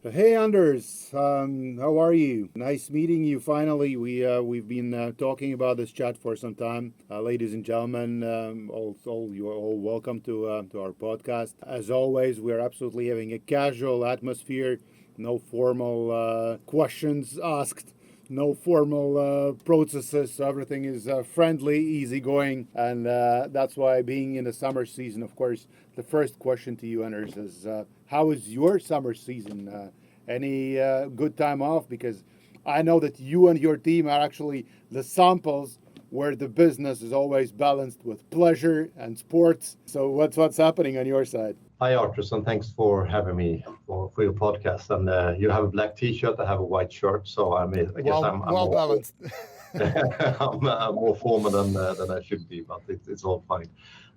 Hey Anders, how are you? Nice meeting you. Finally, we've been talking about this chat for some time, ladies and gentlemen. Also, you are all welcome to our podcast. As always, we are absolutely having a casual atmosphere, no formal questions asked. No formal processes, so everything is friendly, easygoing, and that's why, being in the summer season, of course, the first question to you, Anders, is how is your summer season? Any good time off? Because I know that you and your team are actually the samples where the business is always balanced with pleasure and sports. So what's happening on your side? Hi, Arthur, and thanks for having me for your podcast. And you have a black T-shirt, I have a white shirt, so I guess I'm Well more balanced. I'm more formal than I should be, but it's all fine.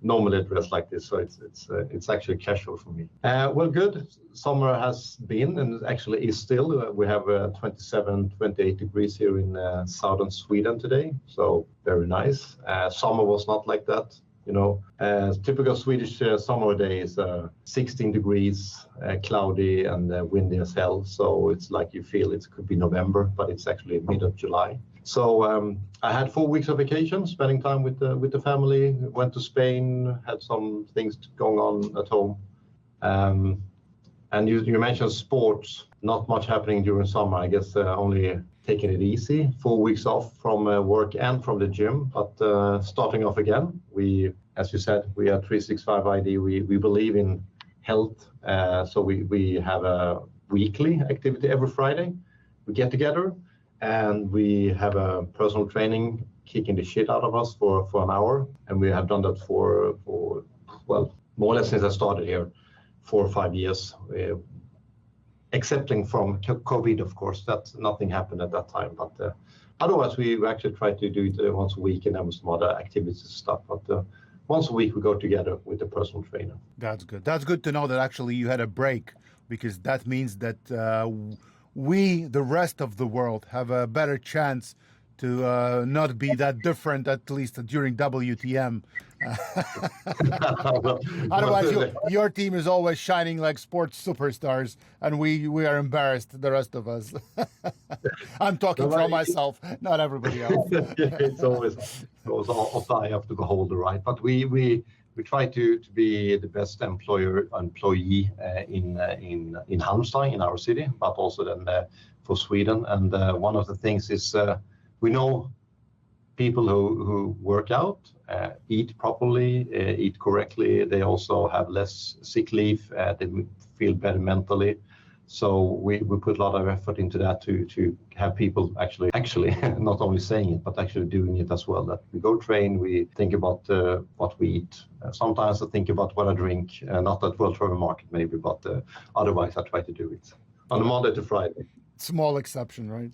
Normally I dress like this, so it's actually casual for me. Well, good. Summer has been and actually is still. We have 27, 28 degrees here in southern Sweden today, so very nice. Summer was not like that. Typical Swedish summer day is 16 degrees, cloudy and windy as hell. So it's like you feel it could be November, but it's actually mid of July. So I had 4 weeks of vacation, spending time with the family. Went to Spain, had some things going on at home. And you mentioned sports. Not much happening during summer. I guess only taking it easy. 4 weeks off from work and from the gym, but starting off again. We, as you said, we are 365 ID. We believe in health, so we have a weekly activity every Friday. We get together and we have a personal training, kicking the shit out of us for an hour, and we have done that for well, more or less since I started here, 4 or 5 years. Excepting from COVID, of course, that nothing happened at that time. But otherwise, we actually try to do it once a week and have some other activities and stuff. But once a week, we go together with the personal trainer. That's good. That's good to know that actually you had a break, because that means that we, the rest of the world, have a better chance to not be that different, at least during WTM. Otherwise, your team is always shining like sports superstars, and we are embarrassed, the rest of us. I'm talking from myself, not everybody else. It's always off I have to behold the right, but we try to be the best employee in Halmstad, in our city, but also then for Sweden. And one of the things is we know people who work out, eat properly, eat correctly. They also have less sick leave. They feel better mentally. So we put a lot of effort into that to have people actually not only saying it, but actually doing it as well. That we go train, we think about what we eat. Sometimes I think about what I drink, not at World Travel Market maybe, but otherwise I try to do it on a Monday to Friday. Small exception, right?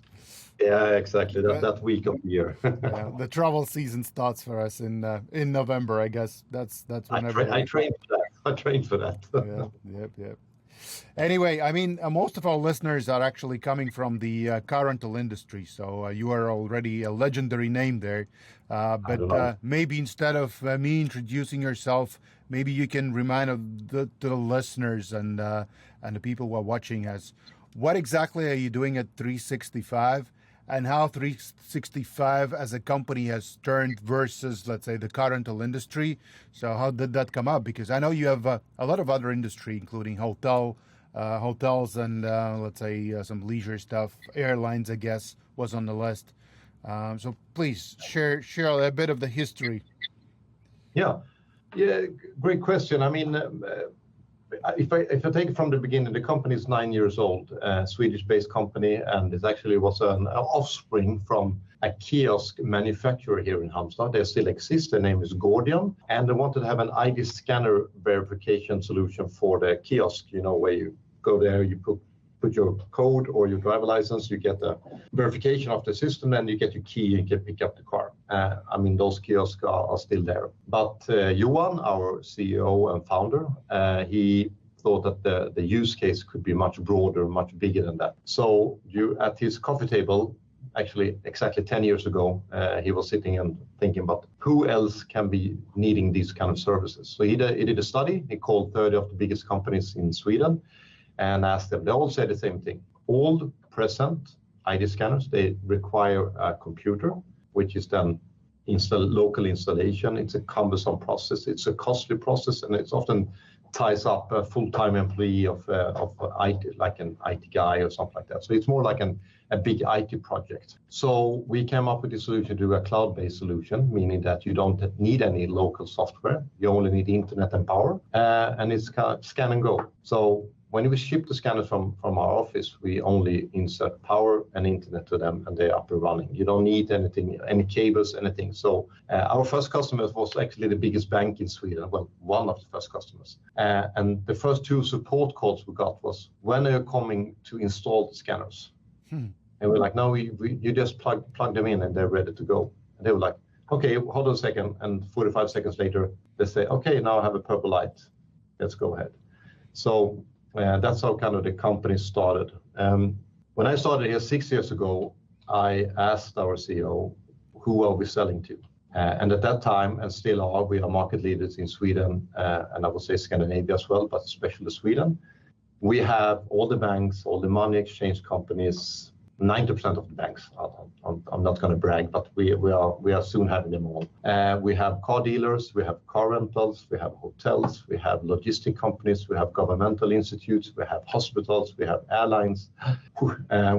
Yeah, exactly. That week of the year. Yeah, the travel season starts for us in November, I guess. That's whenever I trained for that. I trained for that. Yeah, yep. Anyway, I mean, most of our listeners are actually coming from the car rental industry, so you are already a legendary name there. But maybe instead of me introducing yourself, maybe you can remind the listeners and the people who are watching us, what exactly are you doing at 365, and how 365 as a company has turned versus, let's say, the car rental industry. So how did that come up? Because I know you have a lot of other industry, including hotels and let's say some leisure stuff. Airlines, I guess, was on the list. So please share a bit of the history. Yeah, great question. I mean, if I take it from the beginning, the company is 9 years old, Swedish-based company, and it actually was an offspring from a kiosk manufacturer here in Halmstad. They still exist. Their name is Gordian, and they wanted to have an ID scanner verification solution for the kiosk. Where you go there, you put your code or your driver license, you get a verification of the system, and you get your key and can pick up the car. I mean, those kiosks are still there. But Johan, our CEO and founder, he thought that the use case could be much broader, much bigger than that. So at his coffee table, actually exactly 10 years ago, he was sitting and thinking about who else can be needing these kind of services. So he did a study. He called 30 of the biggest companies in Sweden. and asked them. They all say the same thing. All present ID scanners, they require a computer, which is then local installation. It's a cumbersome process. It's a costly process, and it's often ties up a full-time employee of IT, like an IT guy or something like that. So it's more like a big IT project. So we came up with a solution to do a cloud-based solution, meaning that you don't need any local software. You only need internet and power, and it's kind of scan and go. So when we ship the scanners from our office, we only insert power and internet to them, and they're up and running. You don't need anything, any cables, anything. So our first customer was actually the biggest bank in Sweden, well, one of the first customers. And the first 2 support calls we got was, when are you coming to install the scanners? And we're like, no, you just plug them in and they're ready to go. And they were like, okay, hold on a second. And 45 seconds later, they say, okay, now I have a purple light. Let's go ahead. So that's how kind of the company started. When I started here 6 years ago, I asked our CEO, who are we selling to? And at that time, and still are, we are market leaders in Sweden, and I would say Scandinavia as well, but especially Sweden. We have all the banks, all the money exchange companies, 90% of the banks. I'm not going to brag, but we are soon having them all. We have car dealers, we have car rentals, we have hotels, we have logistic companies, we have governmental institutes, we have hospitals, we have airlines,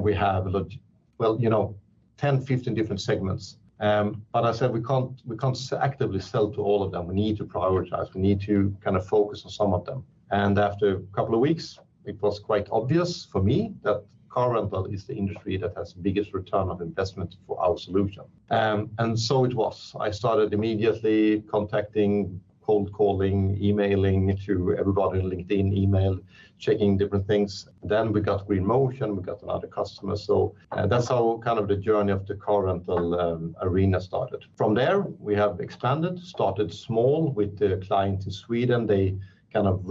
we have 10, 15 different segments. But I said we can't actively sell to all of them. We need to prioritize. We need to kind of focus on some of them. And after a couple of weeks, it was quite obvious for me that car rental is the industry that has the biggest return of investment for our solution. And so it was. I started immediately contacting, cold calling, emailing to everybody on LinkedIn, email, checking different things. Then we got Green Motion, we got another customer. So that's how kind of the journey of the car rental arena started. From there, we have expanded, started small with the client in Sweden. They kind of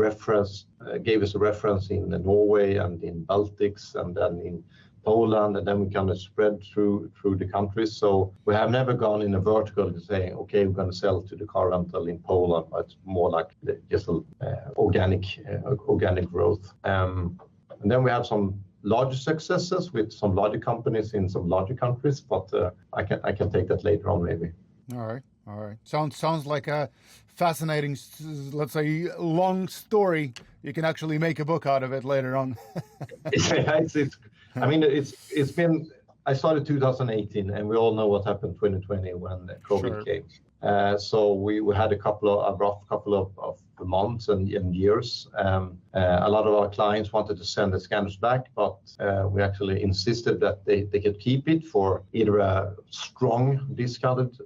gave us a reference in Norway and in Baltics and then in Poland, and then we kind of spread through the countries. So we have never gone in a vertical to say, okay, we're going to sell to the car rental in Poland, but it's more like just organic growth. And then we have some larger successes with some larger companies in some larger countries, but I can take that later on maybe. All right. Sounds like a fascinating, let's say, long story. You can actually make a book out of it later on. Yeah, it's been. I started 2018, and we all know what happened 2020 when COVID came. So we had a rough couple of months and years. A lot of our clients wanted to send the scanners back, but we actually insisted that they could keep it for either a strong discounted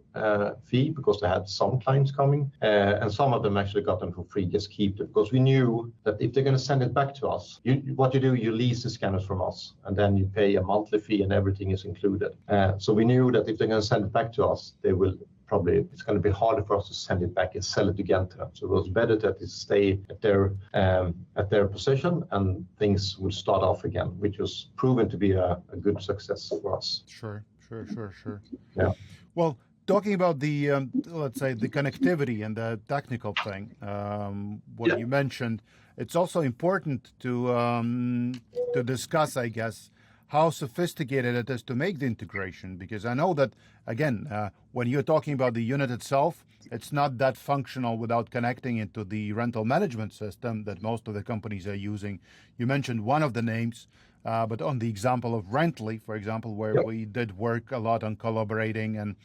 fee, because they had some clients coming, and some of them actually got them for free, just keep it, because we knew that if they're going to send it back to us, you lease the scanners from us, and then you pay a monthly fee and everything is included. So we knew that if they're going to send it back to us, it's going to be harder for us to send it back and sell it again to them. So it was better that it stay at their position and things would start off again, which was proven to be a good success for us. Sure. Yeah. Well, talking about the let's say the connectivity and the technical thing, you mentioned, it's also important to discuss, I guess, how sophisticated it is to make the integration, because I know that, again, when you're talking about the unit itself, it's not that functional without connecting into the rental management system that most of the companies are using. You mentioned one of the names, but on the example of Rently, for example, where we did work a lot on collaborating and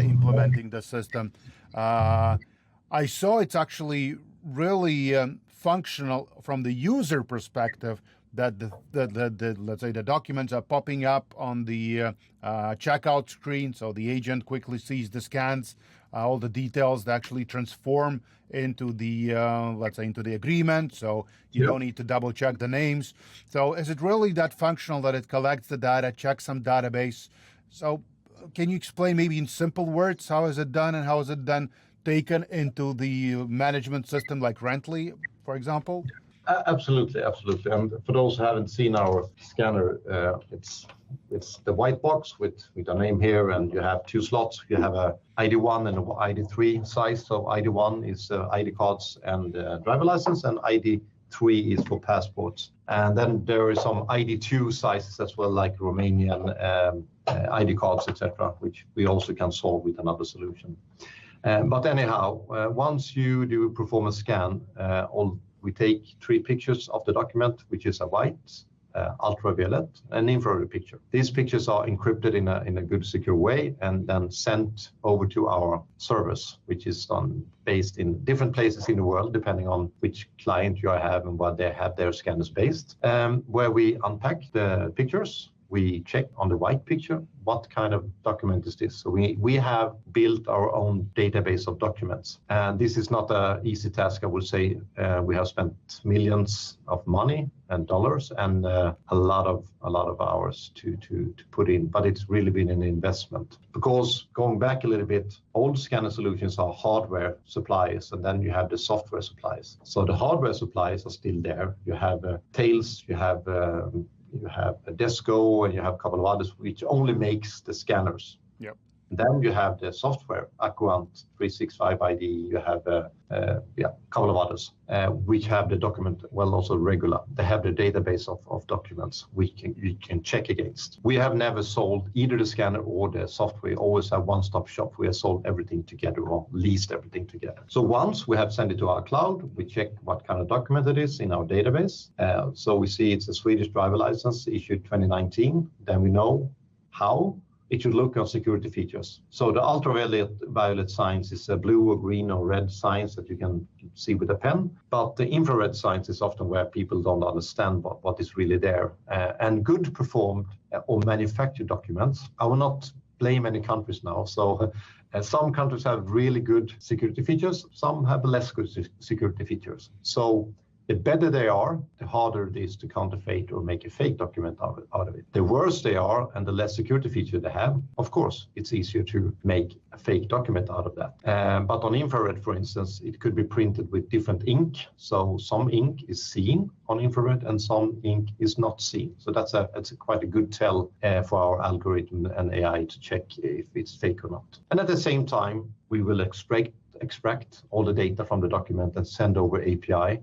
implementing the system, I saw it's actually really functional from the user perspective, that the let's say the documents are popping up on the checkout screen, so the agent quickly sees the scans, all the details that actually transform into the let's say into the agreement, so you don't need to double check the names. So is it really that functional that it collects the data, checks some database? So can you explain maybe in simple words how is it done, and how is it then taken into the management system like Rently, for example? Absolutely. And for those who haven't seen our scanner, it's the white box with a name here, and you have 2 slots. You have a ID1 and a ID3 size. So ID1 is ID cards and driver license, and ID3 3 is for passports. And then there is some ID2 sizes as well, like Romanian ID cards, etc., which we also can solve with another solution. But anyhow, once you do a performance scan, we take 3 pictures of the document, which is a white, ultraviolet, and infrared picture. These pictures are encrypted in a good, secure way and then sent over to our servers, which is based in different places in the world, depending on which client you have and what they have their scanners based, where we unpack the pictures. We check on the white picture, what kind of document is this? So we have built our own database of documents. And this is not an easy task, I would say. We have spent millions of money and dollars and a lot of hours to put in, but it's really been an investment. Because going back a little bit, old scanner solutions are hardware suppliers, and then you have the software suppliers. So the hardware suppliers are still there. You have Tails, you have a Desco, and you have a couple of others, which only makes the scanners. Yep. Then you have the software, Aquant, 365 ID, you have a couple of others, which have the document, well, also regular. They have the database of documents you can check against. We have never sold either the scanner or the software. We always have one-stop shop. We have sold everything together or leased everything together. So once we have sent it to our cloud, we check what kind of document it is in our database. So we see it's a Swedish driver license issued 2019. Then we know how it should look on security features. So the ultraviolet signs is a blue or green or red signs that you can see with a pen. But the infrared signs is often where people don't understand what is really there. And good performed or manufactured documents, I will not blame any countries now. So some countries have really good security features, some have less good security features. So the better they are, the harder it is to counterfeit or make a fake document out of it. The worse they are and the less security feature they have, of course, it's easier to make a fake document out of that. But on infrared, for instance, it could be printed with different ink. So some ink is seen on infrared and some ink is not seen. So that's quite a good tell for our algorithm and AI to check if it's fake or not. And at the same time, we will extract all the data from the document and send over API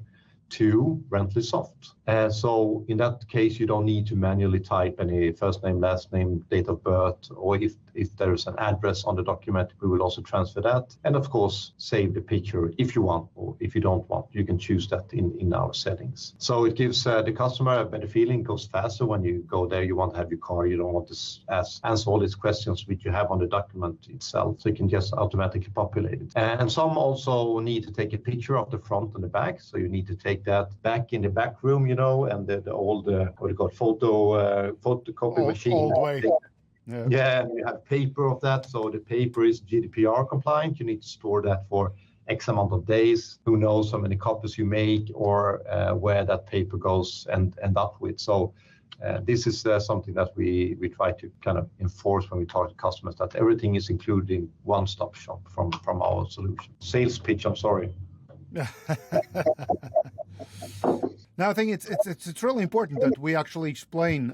to Rentley Soft. So in that case, you don't need to manually type any first name, last name, date of birth, or if there is an address on the document, we will also transfer that. And of course, save the picture if you want, or if you don't want, you can choose that in our settings. So it gives the customer a better feeling, goes faster when you go there. You want to have your car, you don't want to answer all these questions which you have on the document itself. So you can just automatically populate it. And some also need to take a picture of the front and the back. So you need to take that back in the back room, and the old what do you call photocopy machine. Old way. Yeah, you have paper of that. So the paper is GDPR compliant. You need to store that for X amount of days. Who knows how many copies you make or where that paper goes and end up with. So this is something that we try to kind of enforce when we talk to customers, that everything is included in one-stop shop from our solution. Sales pitch, I'm sorry. Now, I think it's really important that we actually explain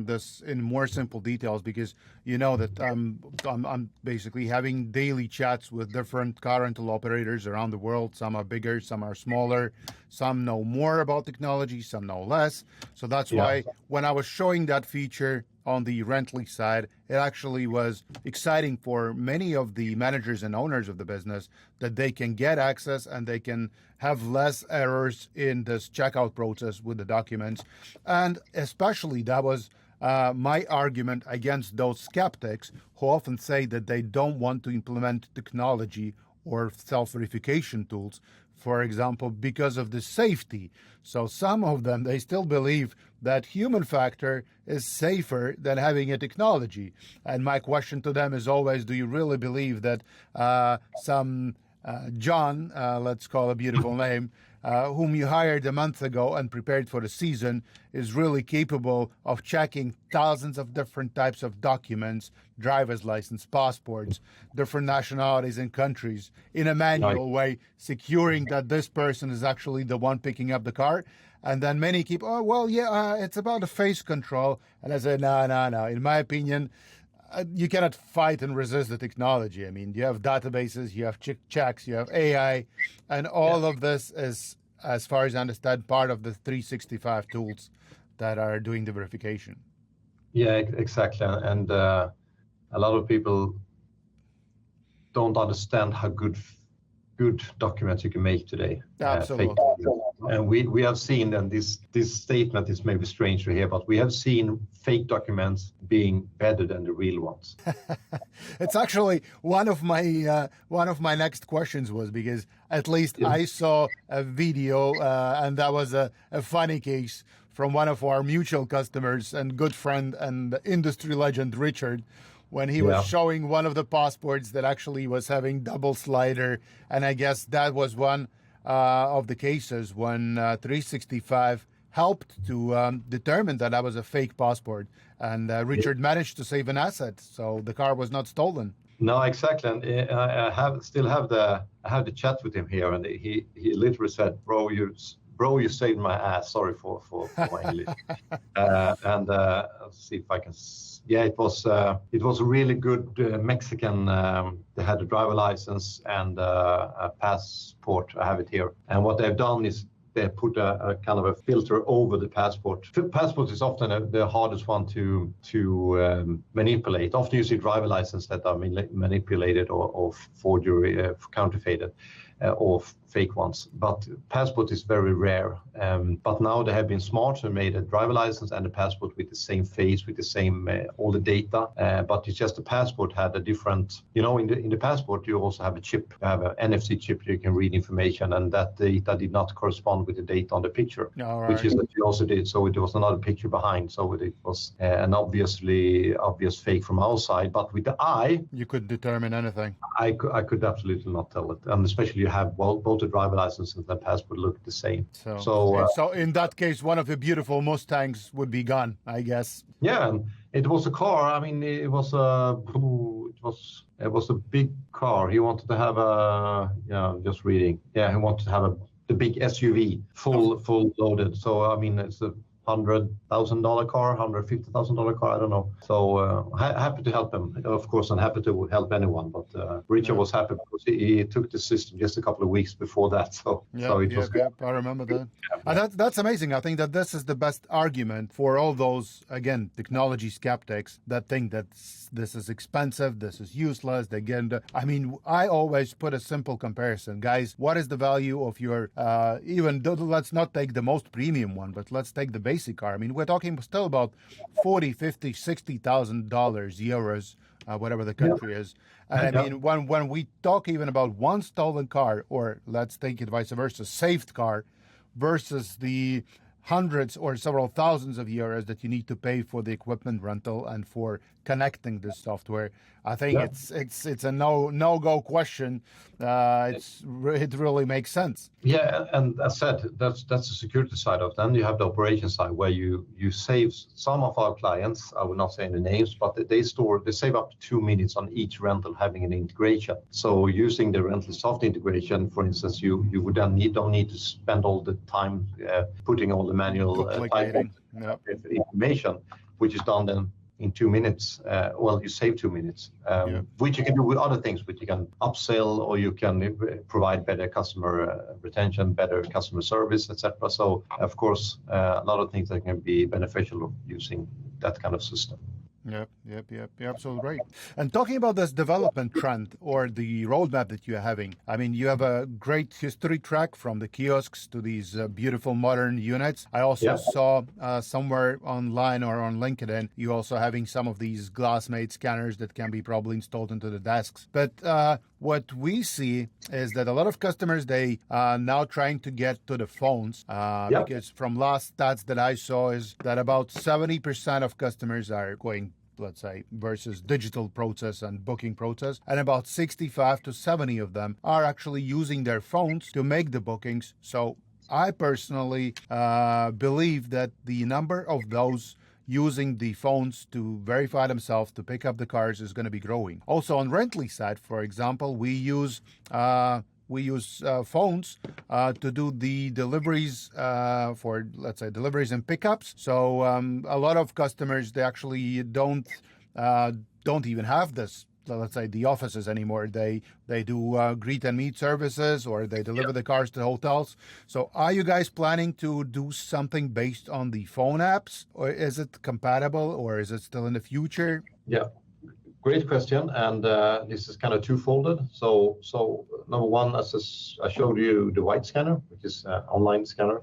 this in more simple details, because you know that I'm basically having daily chats with different car rental operators around the world. Some are bigger, some are smaller, some know more about technology, some know less. So that's why when I was showing that feature on the Rentley side, it actually was exciting for many of the managers and owners of the business that they can get access and they can have less errors in this checkout process with the documents. And especially that was my argument against those skeptics who often say that they don't want to implement technology or self-verification tools, for example, because of the safety. So some of them, they still believe that human factor is safer than having a technology. And my question to them is always, do you really believe that some John, let's call a beautiful name, whom you hired a month ago and prepared for the season, is really capable of checking thousands of different types of documents, driver's license, passports, different nationalities and countries in a manual way, securing that this person is actually the one picking up the car? And then many keep, it's about the face control. And I say, no. In my opinion, you cannot fight and resist the technology. I mean, you have databases, you have checks, you have AI, and all of this is as far as I understand, part of the 365 tools that are doing the verification. Yeah, exactly. And a lot of people don't understand how good documents you can make today. Absolutely. And we have seen, and this statement is maybe strange to hear, but we have seen fake documents being better than the real ones. It's actually one of my next questions was because at least I saw a video and that was a funny case from one of our mutual customers and good friend and industry legend Richard, when he was showing one of the passports that actually was having double slider, and I guess that was one of the cases when 365 helped to determine that was a fake passport, and Richard managed to save an asset, so the car was not stolen. No, exactly, and I have the chat with him here, and he literally said, "Bro, you saved my ass. Sorry for my English." And let's see if I can. Yeah, it was a really good Mexican. They had a driver license and a passport. I have it here. And what they've done is they put a kind of a filter over the passport. Passport is often the hardest one to manipulate. Often you see driver license that are manipulated or forgery, counterfeited, or fake ones. But passport is very rare. But now they have been smart and made a driver license and a passport with the same face, with the same all the data. But it's just the passport had a different. In the passport you also have a chip. You have an NFC chip. You can read information, and that data did not correspond with the data on the picture, which is what you also did. So it was another picture behind. So it was an obvious fake from our side. But with the eye, you could determine anything. I could absolutely not tell it, and especially you have both the driver license and the passport look the same. So in that case, one of the beautiful Mustangs would be gone, I guess. Yeah, and it was a car. I mean, it was a big car. He wanted to have just reading. Yeah, he wanted to have the big SUV, full loaded. So I mean, it's a $100,000 car, $150,000 car, I don't know. So happy to help them, of course, and happy to help anyone. But Richard was happy because he took the system just a couple of weeks before that. So it was good. I remember that. And that's amazing. I think that this is the best argument for all those, again, technology skeptics that think that this is expensive, this is useless. I always put a simple comparison. Guys, what is the value of your, let's not take the most premium one, but let's take the basic car. I mean, we're talking still about $40,000, $50,000, $60,000 euros, whatever the country is. And I mean, when we talk even about one stolen car, or let's take it vice versa, saved car, versus the hundreds or several thousands of euros that you need to pay for the equipment rental and for connecting this software, I think it's a no-go question. It really makes sense. Yeah, and as said, that's the security side of it. Then you have the operation side where you save some of our clients. I will not say any names, but they save up to 2 minutes on each rental having an integration. So using the rental software integration, for instance, you would then don't need to spend all the time putting all the manual information, which is done then in 2 minutes. You save 2 minutes, which you can do with other things, which you can upsell, or you can provide better customer retention, better customer service, etc. So, of course, a lot of things that can be beneficial of using that kind of system. Yep, absolutely right. And talking about this development trend or the roadmap that you're having, I mean, you have a great history track from the kiosks to these beautiful modern units. I also saw somewhere online or on LinkedIn, you also having some of these glass-made scanners that can be probably installed into the desks. But what we see is that a lot of customers, they are now trying to get to the phones because from last stats that I saw is that about 70% of customers are going, let's say, versus digital process and booking process, and about 65 to 70 of them are actually using their phones to make the bookings. So I personally believe that the number of those using the phones to verify themselves to pick up the cars is going to be growing. Also on Rentley side, for example, we use phones to do the deliveries for, let's say, deliveries and pickups. So a lot of customers, they actually don't even have this let's say, the offices anymore. They do greet and meet services, or they deliver the cars to hotels. So are you guys planning to do something based on the phone apps, or is it compatible, or is it still in the future? Yeah. Great question, and this is kind of twofolded. So number one, as I showed you, the white scanner, which is an online scanner.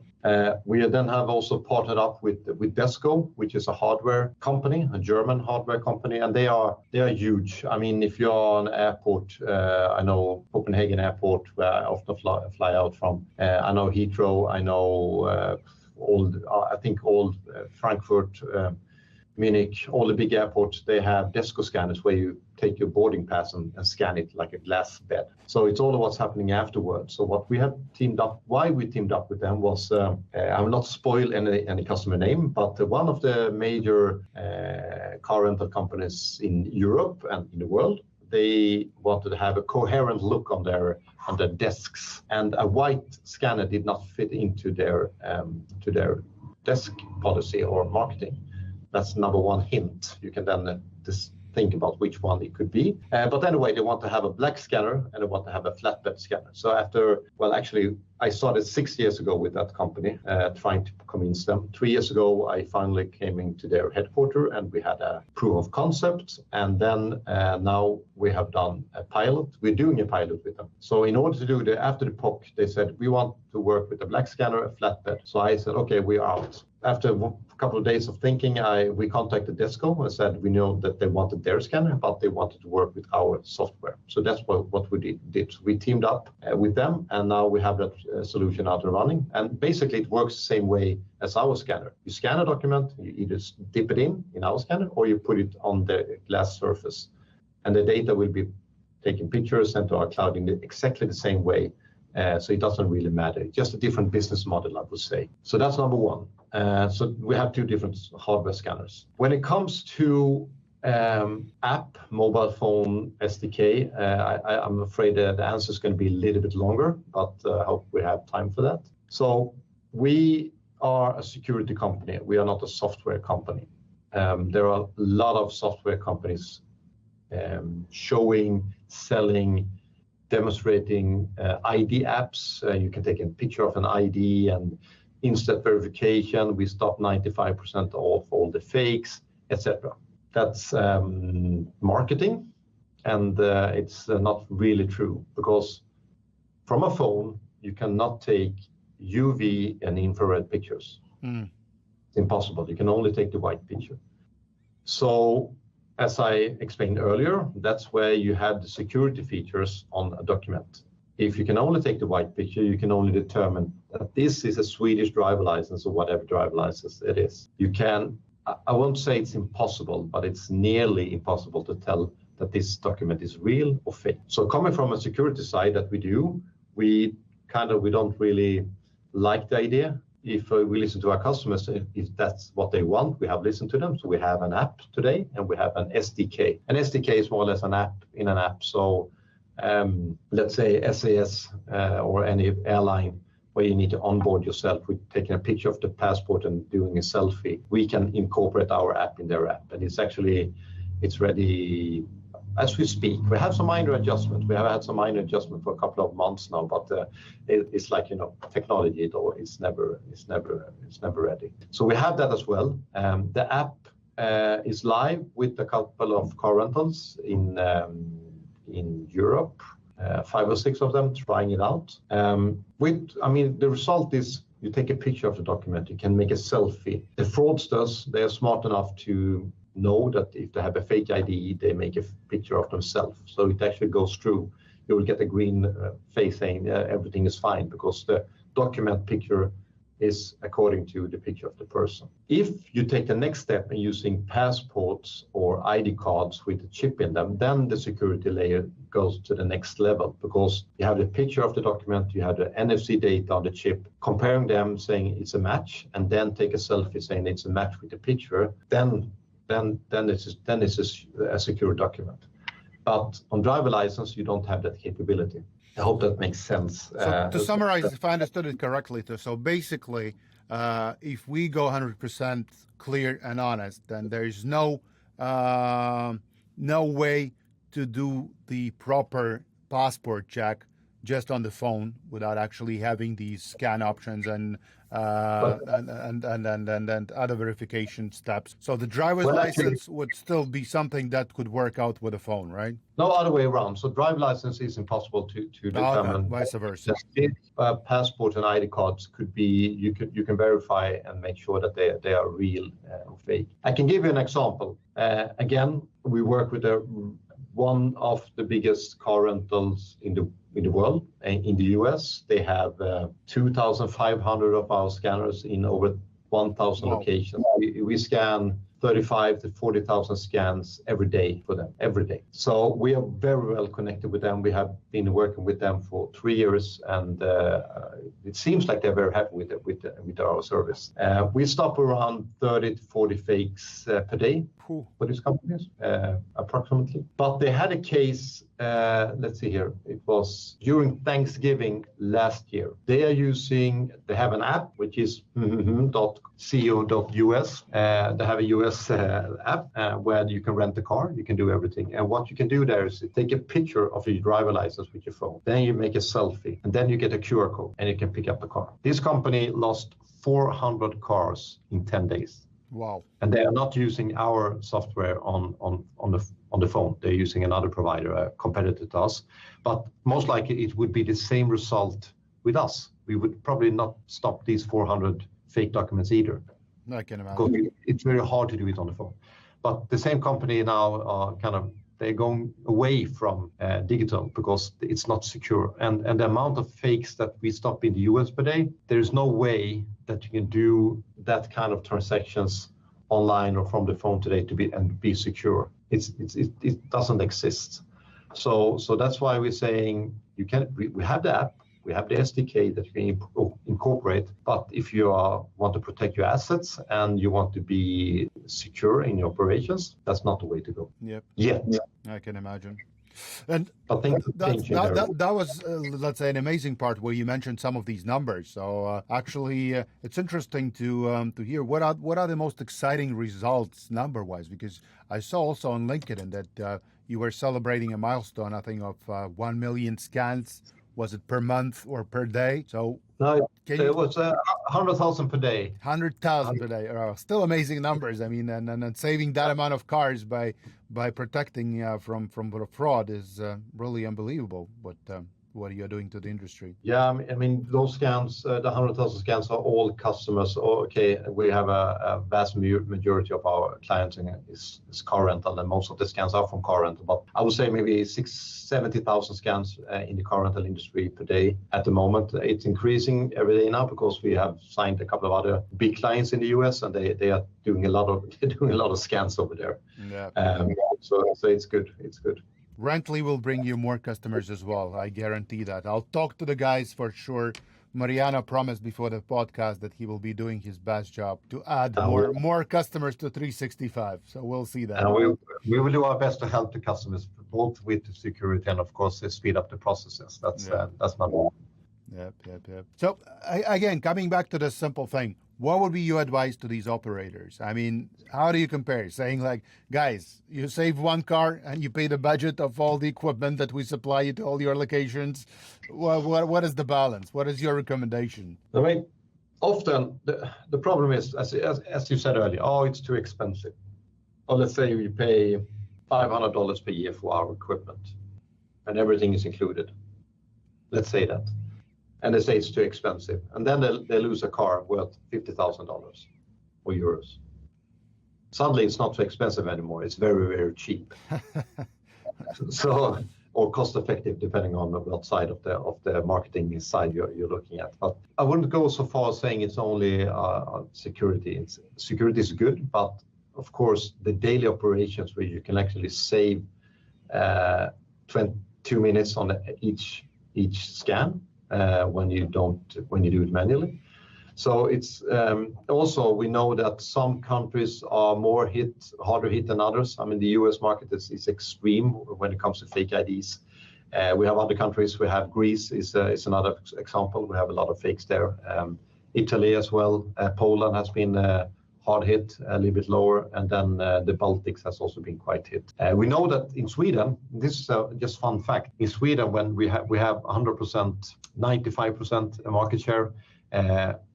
We then have also partnered up with Desco, which is a hardware company, a German hardware company, and they are huge. I mean, if you're on an airport, I know Copenhagen Airport, where I often fly out from. I know Heathrow. I know all Frankfurt. Munich, all the big airports, they have Desco scanners where you take your boarding pass and scan it like a glass bed. So it's all of what's happening afterwards. So what we have why we teamed up with them was, I will not spoil any customer name, but one of the major car rental companies in Europe and in the world, they wanted to have a coherent look on their desks, and a white scanner did not fit into their desk policy or marketing. That's number one hint. You can then just think about which one it could be. But anyway, they want to have a black scanner and they want to have a flatbed scanner. So actually, I started 6 years ago with that company, trying to convince them. 3 years ago, I finally came into their headquarters and we had a proof of concept. And then now we have done a pilot. We're doing a pilot with them. So in order to do after the POC, they said, we want to work with a black scanner, a flatbed. So I said, okay, we are out. After a couple of days of thinking, we contacted Desco and said we know that they wanted their scanner, but they wanted to work with our software. So that's what we did. We teamed up with them, and now we have that solution out and running. And basically, it works the same way as our scanner. You scan a document, you either dip it in our scanner, or you put it on the glass surface. And the data will be taken pictures, sent to our cloud in exactly the same way. So it doesn't really matter. It's just a different business model, I would say. So that's number one. So we have two different hardware scanners. When it comes to app, mobile phone, SDK, I'm afraid the answer is going to be a little bit longer, but I hope we have time for that. So we are a security company. We are not a software company. There are a lot of software companies showing, selling, demonstrating ID apps. You can take a picture of an ID and instant verification. We stop 95% of all the fakes, etc. That's marketing, and it's not really true, because from a phone you cannot take UV and infrared pictures. It's impossible. You can only take the white picture. So as I explained earlier, that's where you have the security features on a document. If you can only take the white picture, you can only determine that this is a Swedish driver license or whatever driver license it is. I won't say it's impossible, but it's nearly impossible to tell that this document is real or fake. So coming from a security side that we do, we don't really like the idea. If we listen to our customers, if that's what they want, we have listened to them. So we have an app today and we have an SDK. An SDK is more or less an app in an app. So let's say SAS or any airline where you need to onboard yourself with taking a picture of the passport and doing a selfie. We can incorporate our app in their app. And it's ready as we speak. We have some minor adjustments. We have had some minor adjustment for a couple of months now, but it's like, technology, it's never ready. So we have that as well. The app is live with a couple of car rentals in Europe, 5 or 6 of them trying it out. The result is you take a picture of the document, you can make a selfie. The fraudsters, they are smart enough to know that if they have a fake ID, they make a picture of themselves. So it actually goes through. You will get a green face saying everything is fine, because the document picture is according to the picture of the person. If you take the next step in using passports or ID cards with a chip in them, then the security layer goes to the next level, because you have the picture of the document, you have the NFC data on the chip, comparing them, saying it's a match, and then take a selfie saying it's a match with the picture, then it's a secure document. But on driver license, you don't have that capability. I hope that makes sense. So to summarize, if I understood it correctly, so basically, if we go 100% clear and honest, then there is no way to do the proper passport check just on the phone without actually having these scan options and other verification steps. So the driver's Well, actually, license would still be something that could work out with a phone, right? no other way around. So driver license is impossible to determine. Okay, vice versa. Passport and ID cards could be, you can verify and make sure that they are real or fake. I can give you an example. Again, we work with one of the biggest car rentals in the world. In the US, they have 2,500 of our scanners in over 1,000 locations. We scan 35 to 40,000 scans every day for them, every day. So we are very well connected with them. We have been working with them for 3 years, and it seems like they're very happy with our service. We stop around 30 to 40 fakes per day for these companies, approximately. But they had a case, let's see here, it was during Thanksgiving last year. They have an app, which is .co.us. They have a US app where you can rent a car, you can do everything. And what you can do there is take a picture of your driver license with your phone. Then you make a selfie, and then you get a QR code, and you can pick up the car. This company lost 400 cars in 10 days. Wow. And they are not using our software on the phone. They're using another provider, a competitor to us. But most likely it would be the same result with us. We would probably not stop these 400 fake documents either. I can imagine. Because it's very hard to do it on the phone. But the same company now are they're going away from digital because it's not secure. And the amount of fakes that we stop in the US per day, there's no way that you can do that kind of transactions online or from the phone today to be secure. It doesn't exist. So that's why we're saying we have the app, we have the SDK that you can incorporate, but if you want to protect your assets and you want to be secure in your operations, that's not the way to go. Yep. Yet. I can imagine. And that was, let's say, an amazing part where you mentioned some of these numbers. So actually, it's interesting to hear what are the most exciting results number-wise, because I saw also on LinkedIn that you were celebrating a milestone, I think, of 1 million scans. Was it per month or per day? So no, it was 100,000 per day. 100,000 per day. Still amazing numbers. I mean, and saving that amount of cars by protecting from fraud is really unbelievable. What you're doing to the industry. Yeah, I mean those scans, the 100,000 scans are all customers. Okay, we have a vast majority of our clients is car rental, and most of the scans are from car rental. But I would say maybe 70,000 scans in the car rental industry per day at the moment. It's increasing every day now because we have signed a couple of other big clients in the US, and they are doing a lot of scans over there. Yeah. So it's good. It's good. Rently will bring you more customers as well. I guarantee that. I'll talk to the guys for sure. Mariano promised before the podcast that he will be doing his best job to add more customers to 365. So we'll see that. And we will do our best to help the customers, both with the security and, of course, speed up the processes. That's number one. Yep. So again, coming back to the simple thing, what would be your advice to these operators? I mean, how do you compare? Saying like, guys, you save one car and you pay the budget of all the equipment that we supply you to all your locations. What is the balance? What is your recommendation? I mean, often the problem is, as you said earlier, it's too expensive. Or let's say we pay $500 per year for our equipment and everything is included. Let's say that. And they say it's too expensive. And then they lose a car worth $50,000 or euros. Suddenly it's not so expensive anymore. It's very, very cheap. Or cost effective, depending on what side of the marketing side you're looking at. But I wouldn't go so far as saying it's only security. Security is good, but of course the daily operations where you can actually save 22 minutes on each scan. When you do it manually. So it's also, we know that some countries are harder hit than others. I mean, the US market is extreme when it comes to fake IDs. We have other countries. We have Greece is another example. We have a lot of fakes there. Italy as well. Poland has been hard hit, a little bit lower, and then the Baltics has also been quite hit. We know that in Sweden, this is just fun fact, in Sweden when we have 100%, 95% market share,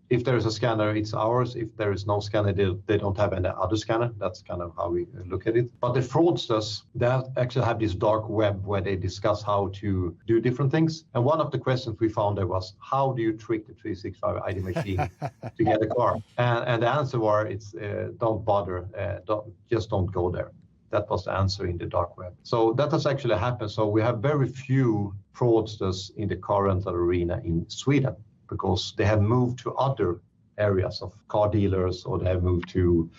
if there is a scanner, it's ours. If there is no scanner, they don't have any other scanner. That's kind of how we look at it. But the fraudsters, they actually have this dark web where they discuss how to do different things. And one of the questions we found there was, how do you trick the 365 ID machine to get a car? And the answer was, it's don't bother, don't go there. That was the answer in the dark web. So that has actually happened. So we have very few fraudsters in the car rental arena in Sweden, because they have moved to other areas of car dealers, or they have moved to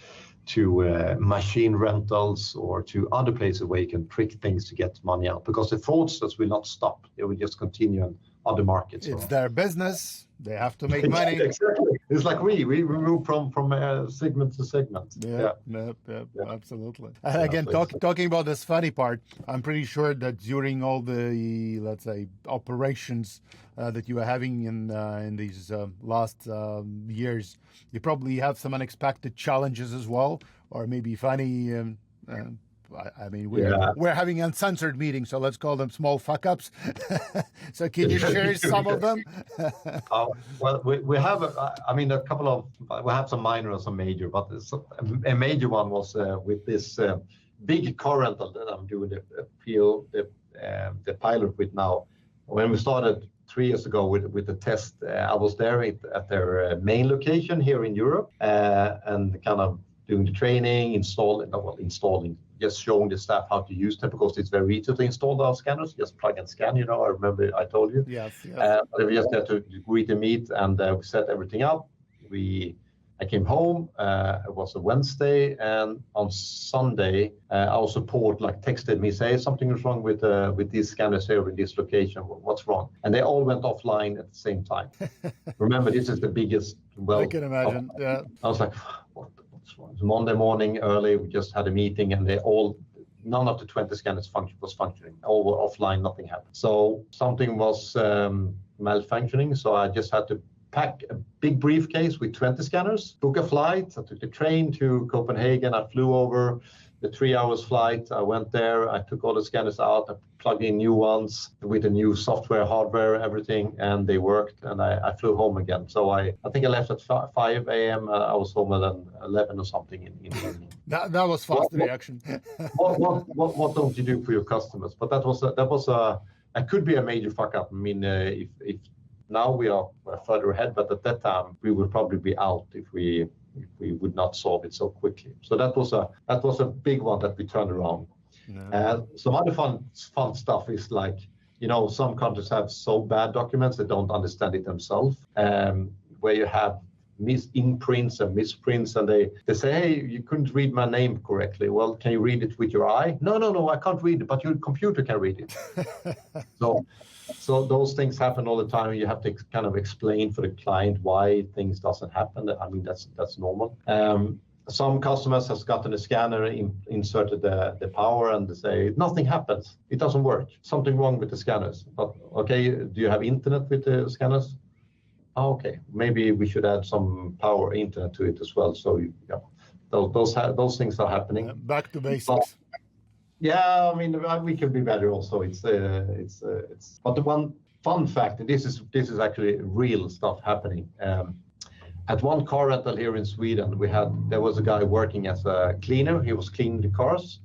machine rentals, or to other places where you can trick things to get money out, because the fraudsters will not stop. They will just continue in other markets. It's their business. They have to make money. Exactly. It's like we move from segment to segment. Yeah, absolutely. And again, talking about this funny part, I'm pretty sure that during all the, let's say, operations that you are having in these last years, you probably have some unexpected challenges as well, or maybe funny. I mean, we're having uncensored meetings, so let's call them small fuck-ups. So can you share some of them? Well, we have, a couple of, we have some minor and some major, but a major one was with this big car rental that I'm doing the pilot with now. When we started 3 years ago with the test, I was there at their main location here in Europe, and kind of doing the training, installing, just showing the staff how to use them, because it's very easy to install our scanners. Just plug and scan, I remember I told you. Yes. But we just had to greet and meet, and we set everything up. I came home, it was a Wednesday, and on Sunday, our support texted me, say something is wrong with these scanners here in this location, what's wrong? And they all went offline at the same time. Remember, this is the biggest, I can imagine, yeah. I was like, what's wrong? Monday morning early, we just had a meeting, and none of the 20 scanners was functioning. All were offline, nothing happened. So something was malfunctioning, so I just had to pack a big briefcase with 20 scanners, book a flight. I took the train to Copenhagen. I flew over the 3 hours flight. I went there. I took all the scanners out. I plugged in new ones with the new software, hardware, everything, and they worked. And I flew home again. So I think I left at 5 a.m. I was home at 11 or something in the evening. That was fast reaction. what don't you do for your customers? But that could be a major fuck up. I mean, if now we're further ahead, but at that time we would probably be out if we would not solve it so quickly. So that was a big one that we turned around. Yeah. Some other fun stuff is some countries have so bad documents they don't understand it themselves. Where you have imprints and misprints, and they say, hey, you couldn't read my name correctly. Well, can you read it with your eye? No, I can't read it, but your computer can read it. So those things happen all the time. You have to kind of explain for the client why things doesn't happen. I mean, that's normal. Some customers has gotten a scanner, inserted the power, and they say nothing happens. It doesn't work. Something wrong with the scanners. But okay, do you have internet with the scanners? Oh, okay, maybe we should add some power internet to it as well. So yeah, those things are happening. Back to basics. Yeah, I mean, we can be better also. It's but the one fun fact, and this is actually real stuff happening. At one car rental here in Sweden, there was a guy working as a cleaner. He was cleaning the cars,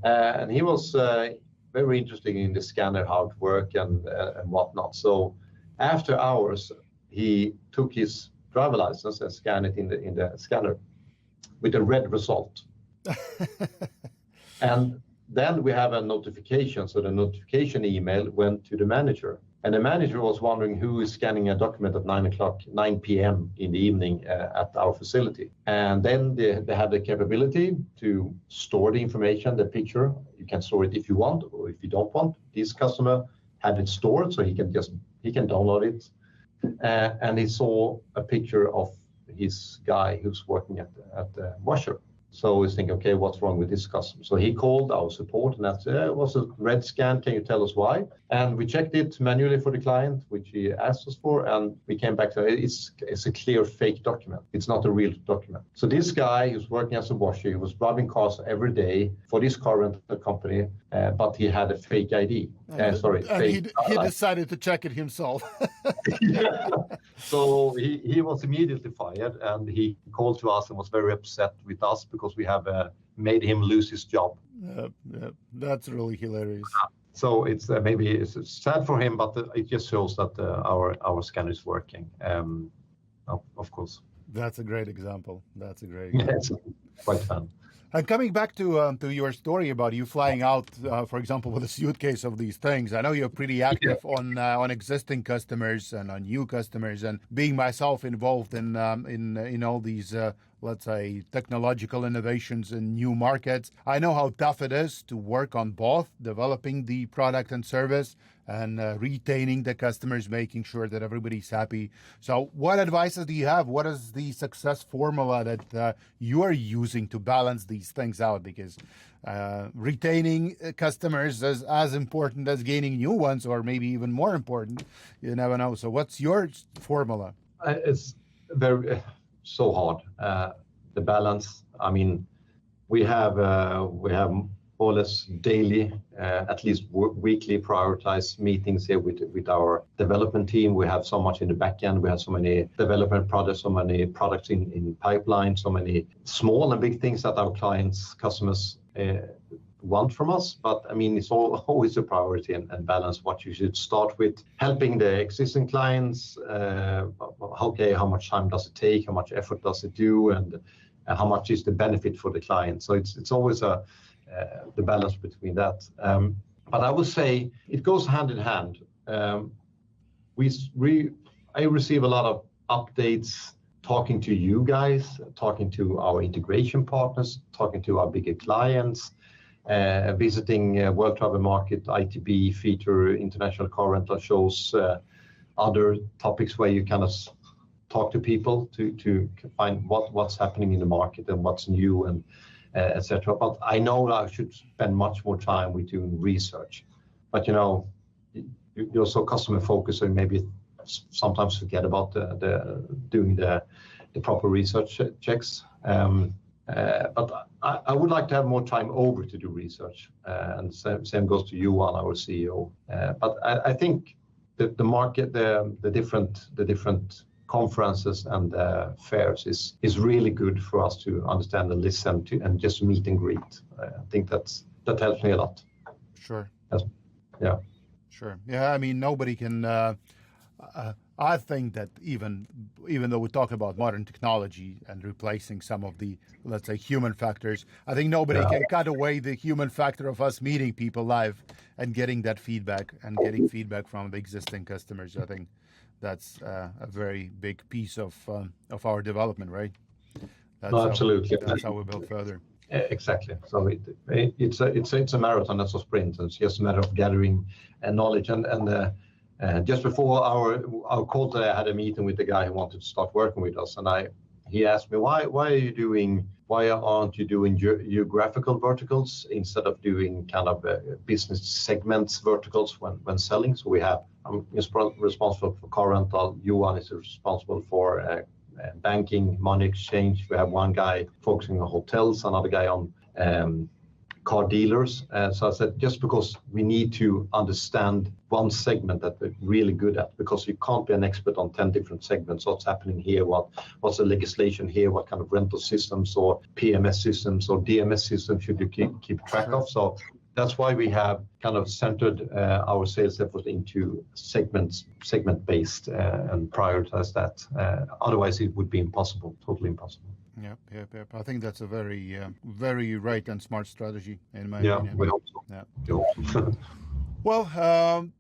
and he was very interested in the scanner, how it worked and whatnot. So after hours, he took his driver license and scanned it in the scanner with a red result. And then we have a notification. So the notification email went to the manager. And the manager was wondering who is scanning a document at 9 p.m. in the evening at our facility. And then they have the capability to store the information, the picture. You can store it if you want, or if you don't want. This customer had it stored, so he can download it. And he saw a picture of his guy who's working at the washer. So he's thinking, okay, what's wrong with this customer? So he called our support and said, it was a red scan. Can you tell us why? And we checked it manually for the client, which he asked us for, and we came back to it's a clear fake document. It's not a real document. So this guy who's working as a washer, he was driving cars every day for this car rental company, but he had a fake ID. He decided to check it himself. Yeah. So he was immediately fired, and he called to us and was very upset with us because we have made him lose his job. That's really hilarious. So it's maybe it's sad for him, but it just shows that our scanner is working. Of course. That's a great example. Yeah, it's quite fun. And coming back to your story about you flying out, for example, with a suitcase of these things, I know you're pretty active on existing customers and on new customers, and being myself involved in all these let's say technological innovations in new markets. I know how tough it is to work on both developing the product and service and retaining the customers, making sure that everybody's happy. So what advices do you have? What is the success formula that you are using to balance these things out? Because retaining customers is as important as gaining new ones, or maybe even more important. You never know. So what's your formula? It's very so hard. The balance. I mean, we have more or less daily, at least weekly prioritized meetings here with our development team. We have so much in the back end. We have so many development products, so many products in pipeline, so many small and big things that our customers want from us. But I mean, it's always a priority and balance what you should start with. Helping the existing clients. How much time does it take? How much effort does it do? And how much is the benefit for the client? So it's always the balance between that. But I would say it goes hand in hand. I receive a lot of updates talking to you guys, talking to our integration partners, talking to our bigger clients, visiting World Travel Market, ITB, Feature, International Car Rental shows, other topics where you kind of talk to people to find what's happening in the market and what's new and etc. But I know I should spend much more time with doing research. But you're so customer focused, and maybe sometimes forget about doing the proper research checks. But I would like to have more time over to do research, and same goes to Johan, our CEO. But I think the market, the different conferences and fairs is really good for us to understand and listen to, and just meet and greet. I think that helps me a lot. Sure. Yeah. Sure. Yeah. I mean, nobody can. I think that even though we talk about modern technology and replacing some of the, let's say, human factors, I think nobody can cut away the human factor of us meeting people live and getting that feedback and getting feedback from the existing customers. I think that's a very big piece of our development, right? Absolutely. That's how we build further. Exactly. So it's a marathon, that's a sprint. It's just a matter of gathering knowledge. And just before our call today, I had a meeting with the guy who wanted to start working with us, and he asked me why aren't you doing geographical verticals instead of doing kind of business segments verticals when selling? So I'm responsible for car rental. Johan is responsible for banking, money exchange. We have one guy focusing on hotels, another guy on car dealers. So I said, just because we need to understand one segment that we're really good at, because you can't be an expert on 10 different segments. What's happening here? What's the legislation here? What kind of rental systems or PMS systems or DMS systems should you keep track of? So that's why we have kind of centered our sales effort into segment-based and prioritize that. Otherwise, it would be impossible, totally impossible. Yep. I think that's a very, very right and smart strategy, in my opinion. Yeah, we hope so. Yeah. We hope so. Well,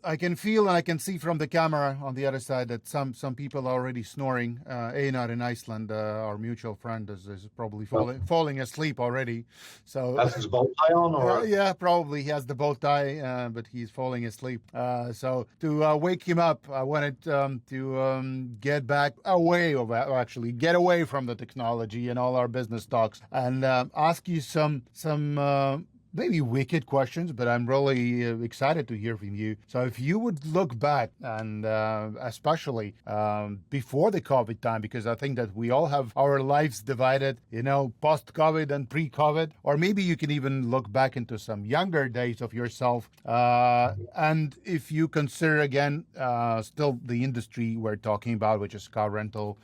I can feel and I can see from the camera on the other side that some people are already snoring. Einar in Iceland, our mutual friend, is probably falling asleep already. So has his bow tie on, or yeah, probably he has the bow tie, but he's falling asleep. So to wake him up, I wanted to get away from the technology and all our business talks, and ask you some maybe wicked questions, but I'm really excited to hear from you. So if you would look back, and especially before the COVID time, because I think that we all have our lives divided, post-COVID and pre-COVID, or maybe you can even look back into some younger days of yourself. And if you consider again, still the industry we're talking about, which is car rental.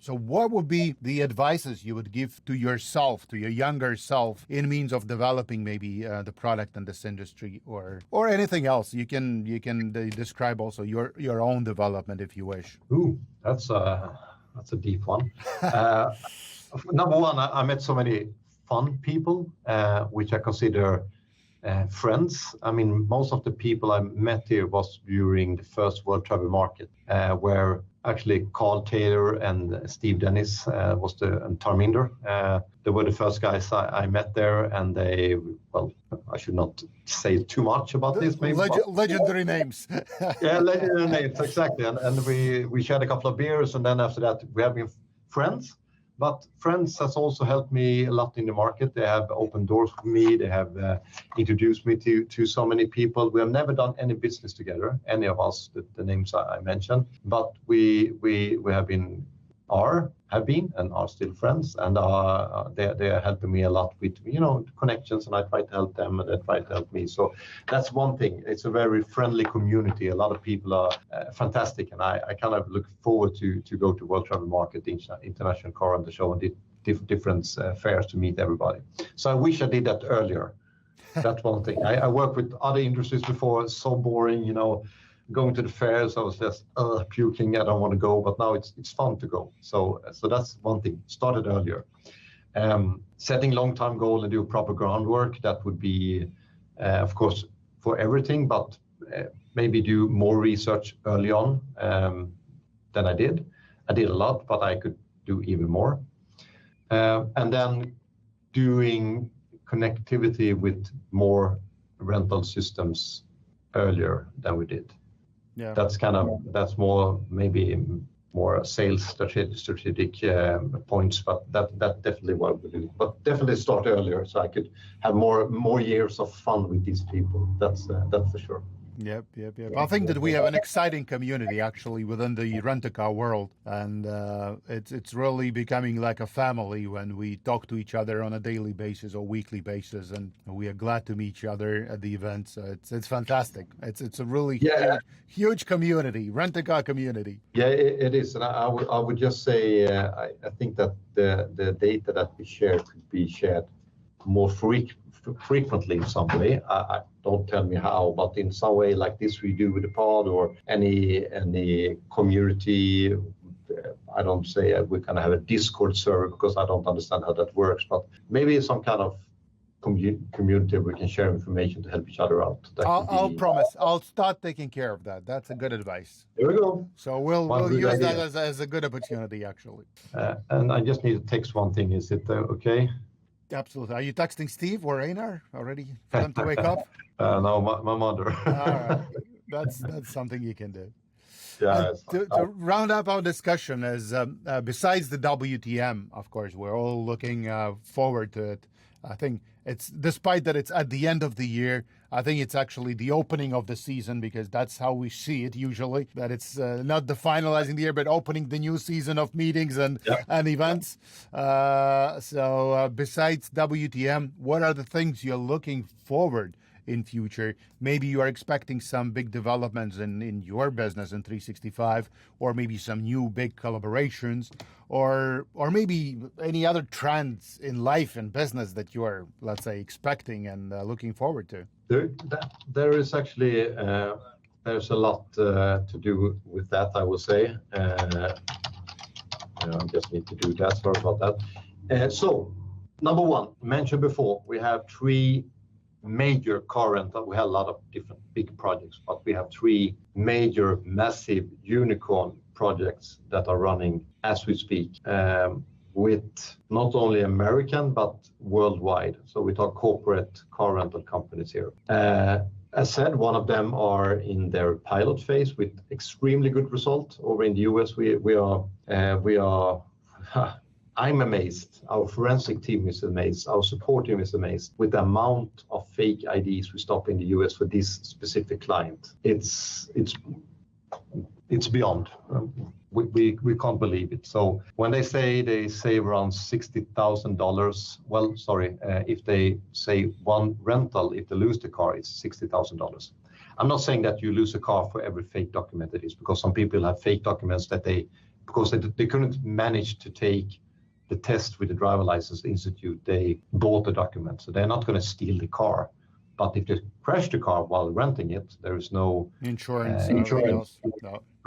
So what would be the advices you would give to yourself, to your younger self, in means of developing maybe the product in this industry, or anything else? You can describe also your own development if you wish. Ooh, that's a deep one. Number one, I met so many fun people, which I consider friends. I mean, most of the people I met here was during the first World Travel Market, where actually Carl Taylor and Steve Dennis was and Tarminder. They were the first guys I met there, and they, well, I should not say too much about this. Maybe legendary names. Yeah, legendary names, exactly. And we shared a couple of beers, and then after that we have been friends. But friends has also helped me a lot in the market. They have opened doors for me. They have introduced me to so many people. We have never done any business together, any of us, the names I mentioned. But we have been and are still friends, and they are helping me a lot with connections, and I try to help them, and they try to help me. So that's one thing. It's a very friendly community. A lot of people are fantastic, and I kind of look forward to go to World Travel Market, the International Car Rental Show, and different fairs to meet everybody. So I wish I did that earlier. That's one thing. I worked with other industries before. It's so boring, going to the fairs, I was just puking. I don't want to go, but now it's fun to go. So that's one thing. Started earlier. Setting long-term goal and do proper groundwork. That would be, of course, for everything, but maybe do more research early on than I did. I did a lot, but I could do even more. And then doing connectivity with more rental systems earlier than we did. Yeah, that's more maybe more sales strategic points, but that definitely what we do. But definitely start earlier, so I could have more years of fun with these people. That's for sure. Yep. I think that we have an exciting community actually within the rent-a-car world, and it's really becoming like a family when we talk to each other on a daily basis or weekly basis, and we are glad to meet each other at the events. It's fantastic. It's a really huge community, rent-a-car community. Yeah, it is, and I would just say I think that the data that we share could be shared more frequently in some way. I don't tell me how, but in some way like this we do with the pod or any community. I don't say we can have a Discord server because I don't understand how that works, but maybe some kind of community we can share information to help each other out. I'll promise. I'll start taking care of that. That's a good advice. There we go. So we'll use that as a good opportunity, actually. And I just need to text one thing. Is it okay? Absolutely. Are you texting Steve or Einar already for them to wake up? No, my mother. All right. That's something you can do. Yeah. To round up our discussion, is besides the WTM, of course, we're all looking forward to it. I think it's, despite that it's at the end of the year, I think it's actually the opening of the season, because that's how we see it usually, that it's not the finalizing the year, but opening the new season of meetings and events. So besides WTM, what are the things you're looking forward in future? Maybe you are expecting some big developments in your business in 365, or maybe some new big collaborations, or maybe any other trends in life and business that you are, let's say, expecting and looking forward to. There is actually there's a lot to do with that, I will say. I just need to do that. Sorry about that. So, number one, mentioned before, we have 3 major car rental. We have a lot of different big projects, but we have 3 major, massive unicorn projects that are running as we speak, with not only American but worldwide. So we talk corporate car rental companies here. As said, one of them are in their pilot phase with extremely good result. Over in the US, we are I'm amazed. Our forensic team is amazed. Our support team is amazed with the amount of fake IDs we stop in the US for this specific client. It's beyond. We can't believe it. So when they save around $60,000, well, sorry, if they say one rental, if they lose the car, it's $60,000. I'm not saying that you lose a car for every fake document it is, because some people have fake documents that because they couldn't manage to take the test with the driver license institute, they bought the document. So they're not going to steal the car. But if they crash the car while renting it, there is no insurance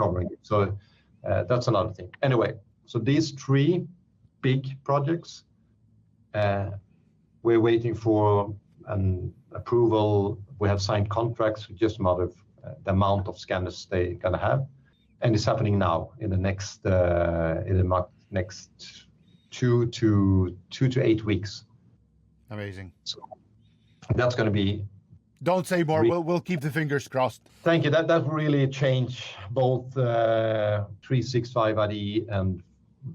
covering it. So that's another thing. Anyway, so these 3 big projects, we're waiting for an approval. We have signed contracts with just a matter of the amount of scanners they're going to have. And it's happening now in the next 2 to 8 weeks. Amazing. So that's going to be. Don't say more. We'll keep the fingers crossed. Thank you. That will really change both 365 ID and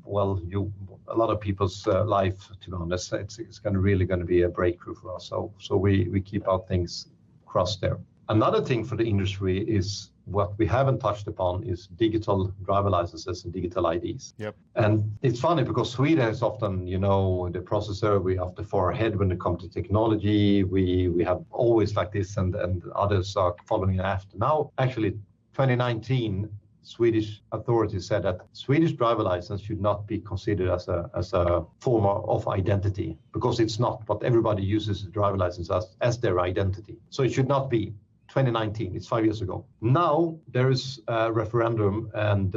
a lot of people's life. To be honest, it's really going to be a breakthrough for us. So we keep our things crossed there. Another thing for the industry is what we haven't touched upon is digital driver licenses and digital IDs. Yep. And it's funny because Sweden is often, the processor, we have the far ahead when it comes to technology. We have always like this and others are following after. Now, actually, 2019, Swedish authorities said that Swedish driver license should not be considered as a form of identity, because it's not, but everybody uses the driver license as their identity. So it should not be. 2019, it's 5 years ago. Now there is a referendum and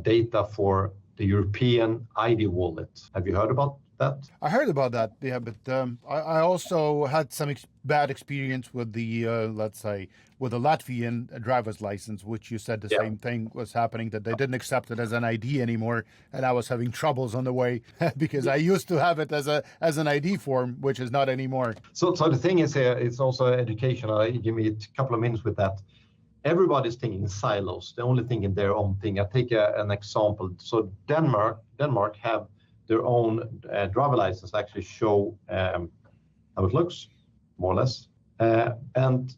data for the European ID wallet. Have you heard about that? I heard about that, yeah, but I also had some bad experience with the, let's say, with the Latvian driver's license, which you said the same thing was happening, that they didn't accept it as an ID anymore, and I was having troubles on the way because I used to have it as an ID form, which is not anymore. So the thing is here, it's also educational. Give me a couple of minutes with that. Everybody's thinking in silos. They're only thinking their own thing. I take an example. So Denmark have their own driver license actually show how it looks, more or less. And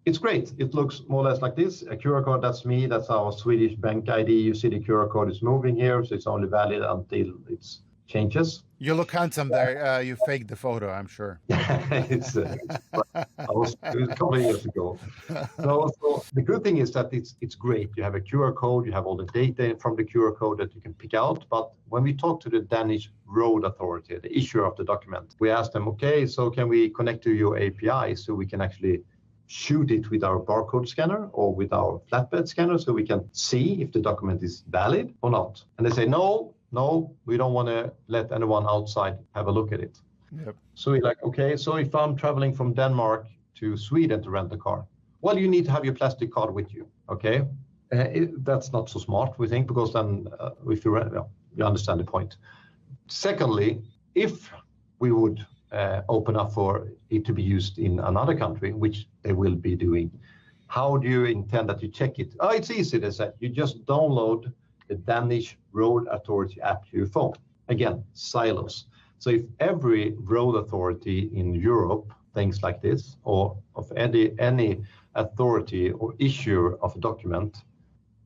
it's great. It looks more or less like this. A QR code, that's me. That's our Swedish bank ID. You see the QR code is moving here, so it's only valid until it changes. You look handsome there. You faked the photo, I'm sure. It was a couple of years ago. So the good thing is that it's great. You have a QR code. You have all the data from the QR code that you can pick out. But when we talk to the Danish Road Authority, the issuer of the document, we ask them, okay, so can we connect to your API so we can actually shoot it with our barcode scanner or with our flatbed scanner so we can see if the document is valid or not? And they say, no, we don't want to let anyone outside have a look at it. Yep. So we're like, okay, so if I'm traveling from Denmark to Sweden to rent a car, well, you need to have your plastic card with you, okay? That's not so smart, we think, because then if you rent, you understand the point. Secondly, if we would open up for it to be used in another country, which they will be doing, how do you intend that you check it? Oh, it's easy, they said. You just download the Danish Road Authority app to your phone. Again, silos. So if every road authority in Europe thinks like this, or of any authority or issuer of a document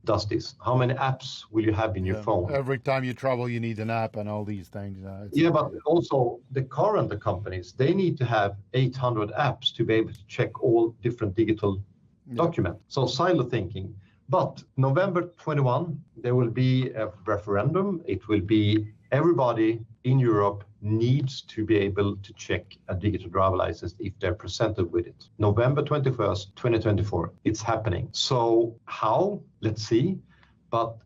does this, how many apps will you have in your phone? Every time you travel, you need an app and all these things. But also the car rental companies, they need to have 800 apps to be able to check all different digital documents. So silo thinking. But November 21, there will be a referendum. It will be everybody in Europe needs to be able to check a digital driver license if they're presented with it. November 21st, 2024, it's happening. So how? Let's see. But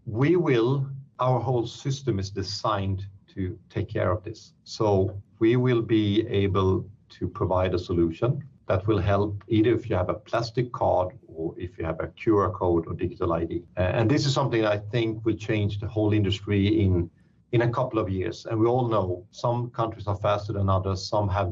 our whole system is designed to take care of this. So we will be able to provide a solution that will help either if you have a plastic card or if you have a QR code or digital ID. And this is something I think will change the whole industry in a couple of years. And we all know some countries are faster than others. Some have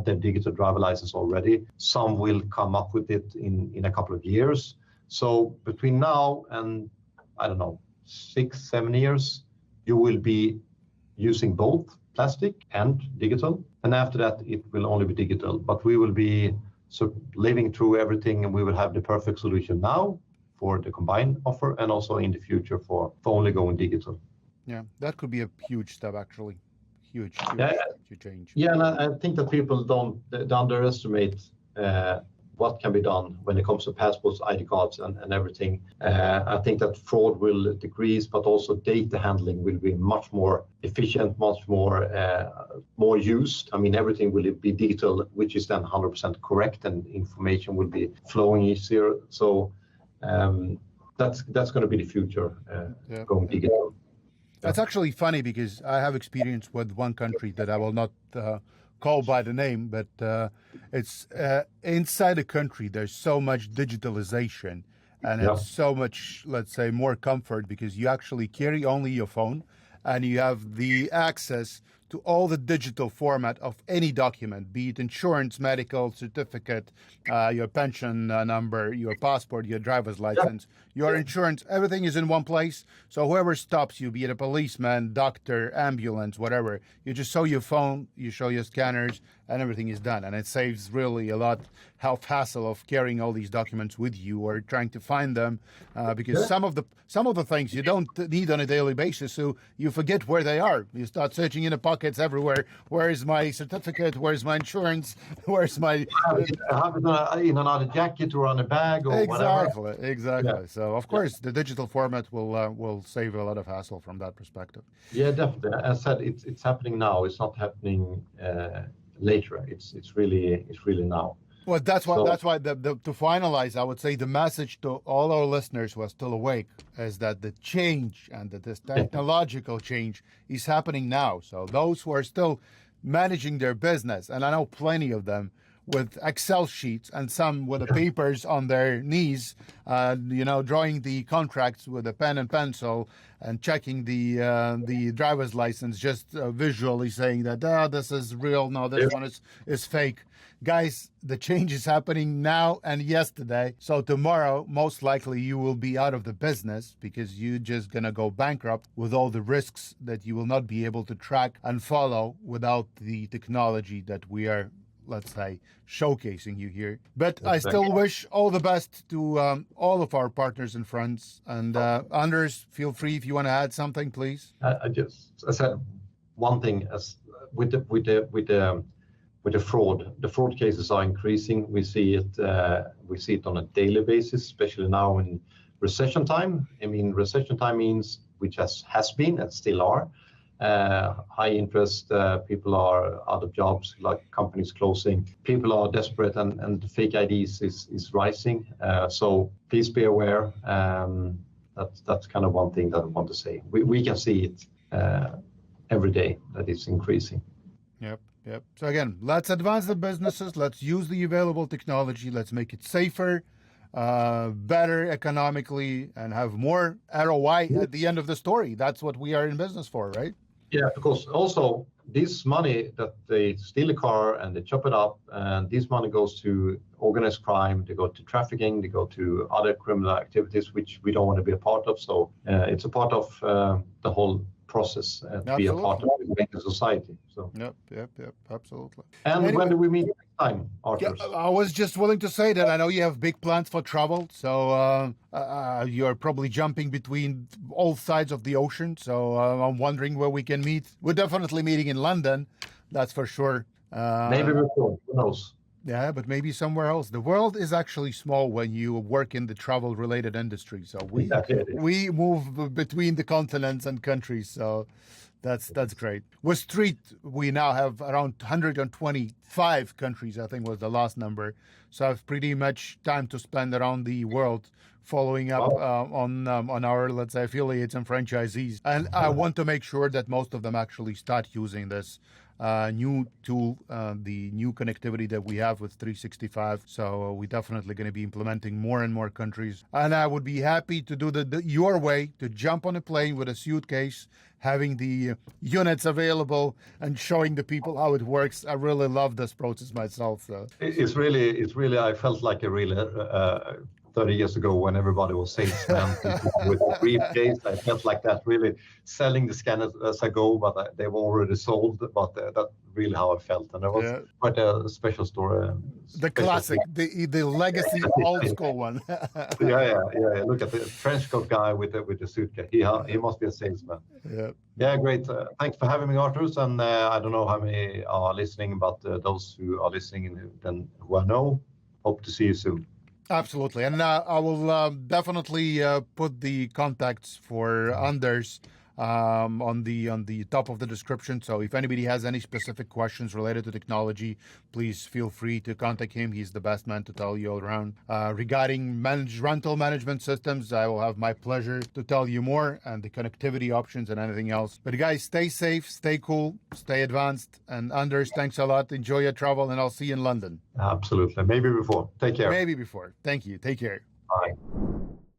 their digital driver license already. Some will come up with it in a couple of years. So between now and, 6-7 years, you will be using both plastic and digital. And after that, it will only be digital. But we will be living through everything, and we will have the perfect solution now for the combined offer, and also in the future for only going digital. Yeah, that could be a huge step, actually. Huge change. Yeah, and I think that people don't underestimate what can be done when it comes to passports, ID cards, and everything. I think that fraud will decrease, but also data handling will be much more efficient, much more used. I mean, everything will be digital, which is then 100% correct, and information will be flowing easier. So that's going to be the future, going digital. That's actually funny, because I have experience with one country that I will not call by the name, but it's inside the country. There's so much digitalization, and it's so much, let's say, more comfort, because you actually carry only your phone, and you have the access to all the digital format of any document, be it insurance, medical certificate, your pension number, your passport, your driver's license, your insurance, everything is in one place. So whoever stops you, be it a policeman, doctor, ambulance, whatever, you just show your phone, you show your scanners, and everything is done. And it saves really a lot of hassle of carrying all these documents with you or trying to find them, because some of the things you don't need on a daily basis, so you forget where they are. You start searching in the pockets everywhere. Where is my certificate? Where's my insurance? Where's my... have it in another jacket or on a bag or whatever. Exactly. Yeah. So, of course, the digital format will save a lot of hassle from that perspective. Yeah, definitely. As I said, it's happening now. It's not happening later. It's really now. Well, that's why to finalize, I would say the message to all our listeners who are still awake is that the change and that this technological change is happening now. So those who are still managing their business, and I know plenty of them, with Excel sheets and some with the papers on their knees, drawing the contracts with a pen and pencil and checking the driver's license, just visually saying that, this is real, no, this one is fake. Guys, the change is happening now and yesterday. So tomorrow, most likely you will be out of the business, because you're just going to go bankrupt with all the risks that you will not be able to track and follow without the technology that we are, let's say, showcasing you here. But I still wish all the best to all of our partners and friends. And Anders, feel free if you want to add something, please. I said one thing, as with the fraud. The fraud cases are increasing. We see it on a daily basis, especially now in recession time. I mean, recession time means, which has been and still are, high interest, people are out of jobs, like companies closing, people are desperate, and fake IDs is rising. So please be aware. That's kind of one thing that I want to say. We can see it every day that it's increasing. Yep. So again, let's advance the businesses. Let's use the available technology. Let's make it safer, better economically, and have more ROI at the end of the story. That's what we are in business for, right? Yeah, because also this money that they steal a car and they chop it up, and this money goes to organized crime, they go to trafficking, they go to other criminal activities, which we don't want to be a part of. So it's a part of the whole process to be a part of the society. So Yep, absolutely. And anyway, when do we meet next time, Arthur? Yeah, I was just willing to say that I know you have big plans for travel, so you're probably jumping between all sides of the ocean. So I'm wondering where we can meet. We're definitely meeting in London, that's for sure. Maybe before, who knows? Yeah, but maybe somewhere else. The world is actually small when you work in the travel-related industry. So we move between the continents and countries. So that's great. With Street, we now have around 125 countries, I think was the last number. So I have pretty much time to spend around the world following up on our, let's say, affiliates and franchisees. And I want to make sure that most of them actually start using this new tool, the new connectivity that we have with 365. So we're definitely going to be implementing more and more countries. And I would be happy to do your way, to jump on a plane with a suitcase, having the units available and showing the people how it works. I really love this process myself. So. It's really, I felt like a really 30 years ago when everybody was salesmen with a briefcase. I felt like that, really selling the scanners as I go, but they were already sold. But that's really how I felt, and it was quite a special story. The classic, the legacy, old school one. Yeah. Look at the trench coat guy with the suitcase. He must be a salesman. Yeah, great. Thanks for having me, Arthur. And I don't know how many are listening, but those who are listening and who I know, hope to see you soon. Absolutely. And I will definitely put the contacts for Anders on the top of the description. So if anybody has any specific questions related to technology, please feel free to contact him. He's the best man to tell you all around. Regarding rental management systems, I will have my pleasure to tell you more, and the connectivity options and anything else. But guys, stay safe, stay cool, stay advanced. And Anders, thanks a lot. Enjoy your travel, and I'll see you in London. Absolutely. Maybe before. Take care. Maybe before. Thank you. Take care. Bye.